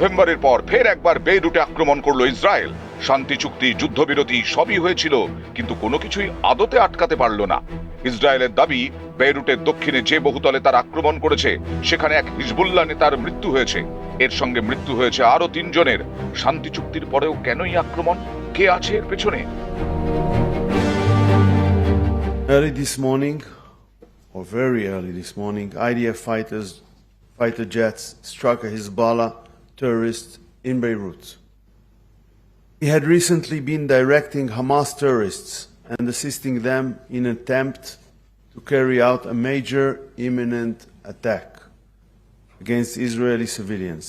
নভেম্বরের পর ফের একবার বেইরুটে আক্রমণ করলো ইসরায়েল। শান্তি চুক্তি, যুদ্ধবিরতি সবই হয়েছিল, কিন্তু কোনো কিছুই আদতে আটকাতে পারল না। ইসরায়েলের দাবি, বেইরুটের দক্ষিণে যে বহুতলে তার আক্রমণ করেছে সেখানে এক হিজবুল্লাহ নেতার মৃত্যু হয়েছে। এর সঙ্গে মৃত্যু হয়েছে আরো 3 জনের। শান্তি চুক্তির পরেও কেনই আক্রমণ? কে আছে এর পেছনে? Early this morning, or very early this morning, IDF fighter jets struck a Hezbollah terrorist in Beirut. He had recently been directing Hamas terrorists and assisting them in an attempt to carry out a major imminent attack against Israeli civilians.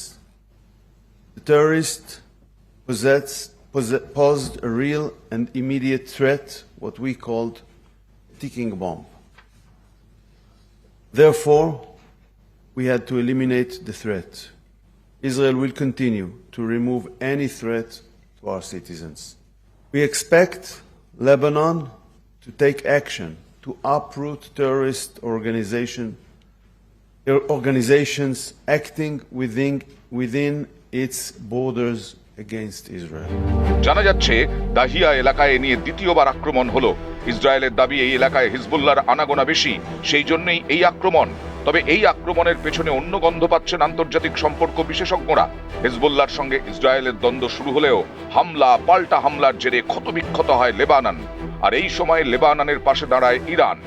The terrorist posed a real and immediate threat, what we called ticking bomb. Therefore, we had to eliminate the threat. Israel will continue to remove any threat to our citizens. We expect Lebanon to take action to uproot terrorist organizations acting within its borders against Israel. জানা যাচ্ছে দাহিয়া এলাকায় নিয়ে দ্বিতীয়বার আক্রমণ হলো। ইসরায়েলের দাবি, এই এলাকায় হিজবুল্লাহর আনাগোনা বেশি, সেই জন্যই এই আক্রমণ। তবে এই আক্রমণের পেছনে অন্য গন্ধ পাচ্ছেন আন্তর্জাতিক সম্পর্ক বিশেষজ্ঞরা। হিজবুল্লাহর সঙ্গে ইসরায়েলের দ্বন্দ্ব শুরু হলেও পাল্টা হামলার জেরে ক্ষতবিক্ষত হয় লেবানন। আর এই সময় লেবাননের পাশে দাঁড়ায় ইরান।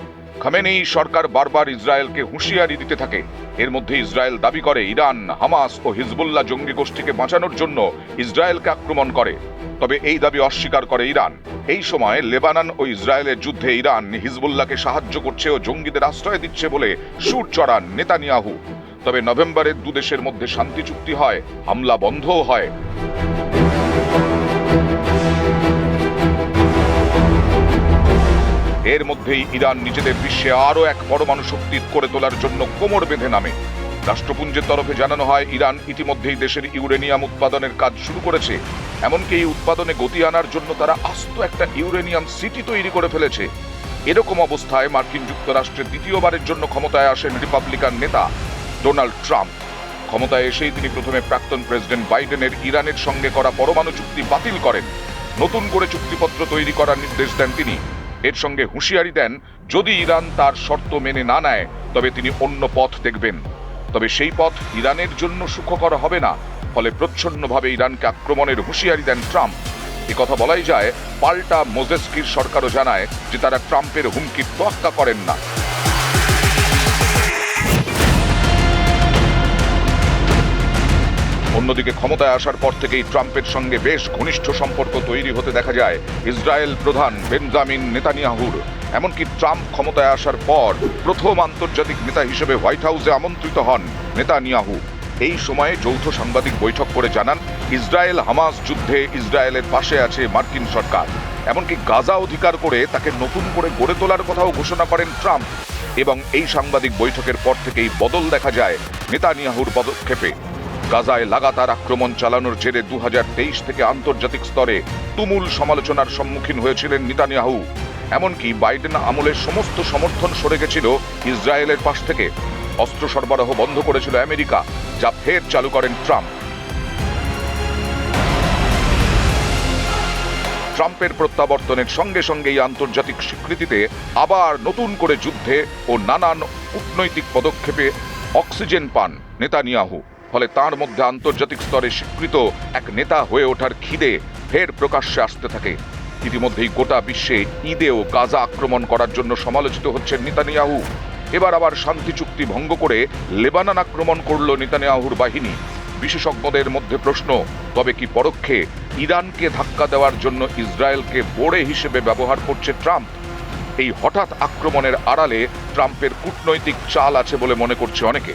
খামেনেই সরকার বারবার ইসরায়েলকে হুঁশিয়ারি দিতে থাকে। এর মধ্যে ইসরায়েল দাবি করে ইরান হামাস ও হিজবুল্লাহ জঙ্গি গোষ্ঠীকে বাঁচানোর জন্য ইসরায়েলকে আক্রমণ করে। তবে এই দাবি অস্বীকার করে ইরান। এই সময় লেবানন ও ইসরায়েলের যুদ্ধে ইরান হিজবুল্লাহকে সাহায্য করছে ও জঙ্গিদের আশ্রয় দিচ্ছে বলে সুর চড়ান নেতানিয়াহু। তবে নভেম্বরে দুদেশের মধ্যে শান্তি চুক্তি হয়, হামলা বন্ধও হয়। এর মধ্যেই ইরান নিজেদের বিশ্বে আরো এক পরমাণু শক্তি করে তোলার জন্য কোমর বেঁধে নামে। রাষ্ট্রপুঞ্জের তরফে জানানো হয়, ইরান ইতিমধ্যেই দেশের ইউরেনিয়াম উৎপাদনের কাজ শুরু করেছে। এমনকি এই উৎপাদনে গতি আনার জন্য তারা আস্ত একটা ইউরেনিয়াম সিটি তৈরি করে ফেলেছে। এরকম অবস্থায় মার্কিন যুক্তরাষ্ট্রের দ্বিতীয়বারের জন্য ক্ষমতায় আসেন রিপাবলিকান নেতা ডোনাল্ড ট্রাম্প। ক্ষমতায় এসেই তিনি প্রথমে প্রাক্তন প্রেসিডেন্ট বাইডেনের ইরানের সঙ্গে করা পরমাণু চুক্তি বাতিল করেন। নতুন করে চুক্তিপত্র তৈরি করার নির্দেশ দেন তিনি। এর সঙ্গে হুঁশিয়ারি দেন, যদি ইরান তার শর্ত মেনে না নেয় তবে তিনি অন্য পথ দেখবেন। তবে সেই পথ ইরানের জন্য সুখকর হবে না। ফলে প্রচ্ছন্নভাবে ইরানকে আক্রমণের হুঁশিয়ারি দেন ট্রাম্প। কথা বলাই যায়, পাল্টা মোজেস্কির সরকারও জানায় যে তারা ট্রাম্পের হুমকির তোয়াক্কা করেন না। অন্যদিকে ক্ষমতায় আসার পর থেকেই ট্রাম্পের সঙ্গে বেশ ঘনিষ্ঠ সম্পর্ক তৈরি হতে দেখা যায় ইসরায়েল প্রধান বেঞ্জামিন নেতানিয়াহুর। এমনকি ট্রাম্প ক্ষমতায় আসার পর প্রথম আন্তর্জাতিক নেতা হিসেবে হোয়াইট হাউসে আমন্ত্রিত হন নেতানিয়াহু। এই সময়ে যৌথ সাংবাদিক বৈঠক করে জানান, ইসরায়েল হামাস যুদ্ধে ইসরায়েলের পাশে আছে মার্কিন সরকার। এমনকি গাজা অধিকার করে তাকে নতুন করে গড়ে তোলার কথাও ঘোষণা করেন ট্রাম্প। এবং এই সাংবাদিক বৈঠকের পর থেকেই বদল দেখা যায় নেতানিয়াহুর পদক্ষেপে। গাজায় লাগাতার আক্রমণ চালানোর জেরে 2023 থেকে আন্তর্জাতিক স্তরে তুমুল সমালোচনার সম্মুখীন হয়েছিলেন নেতানিয়াহু। এমনকি বাইডেন আমলের সমস্ত সমর্থন সরে গেছিল ইসরায়েলের পাশ থেকে। অস্ত্র সরবরাহ বন্ধ করেছিল আমেরিকা, যা ফের চালু করেন ট্রাম্প। ট্রাম্পের প্রত্যাবর্তনের সঙ্গে সঙ্গেই আন্তর্জাতিক স্বীকৃতিতে আবার নতুন করে যুদ্ধে ও নানান কূটনৈতিক পদক্ষেপে অক্সিজেন পান নেতানিয়াহু। ফলে তার মধ্যে আন্তর্জাতিক স্তরে স্বীকৃত এক নেতা হয়ে ওঠার খিদে ফের প্রকাশ্যে আসতে থাকে। ইতিমধ্যেই গোটা বিশ্বে ঈদেও গাজা আক্রমণ করার জন্য সমালোচিত হচ্ছেন নেতানিয়াহু। এবার আবার শান্তি চুক্তি ভঙ্গ করে লেবানন আক্রমণ করল নেতানিয়াহুর বাহিনী। বিশেষজ্ঞদের মধ্যে প্রশ্ন, তবে কি পরোক্ষে ইরানকে ধাক্কা দেওয়ার জন্য ইসরায়েলকে বোড়ে হিসেবে ব্যবহার করছে ট্রাম্প? এই হঠাৎ আক্রমণের আড়ালে ট্রাম্পের কূটনৈতিক চাল আছে বলে মনে করছে অনেকে।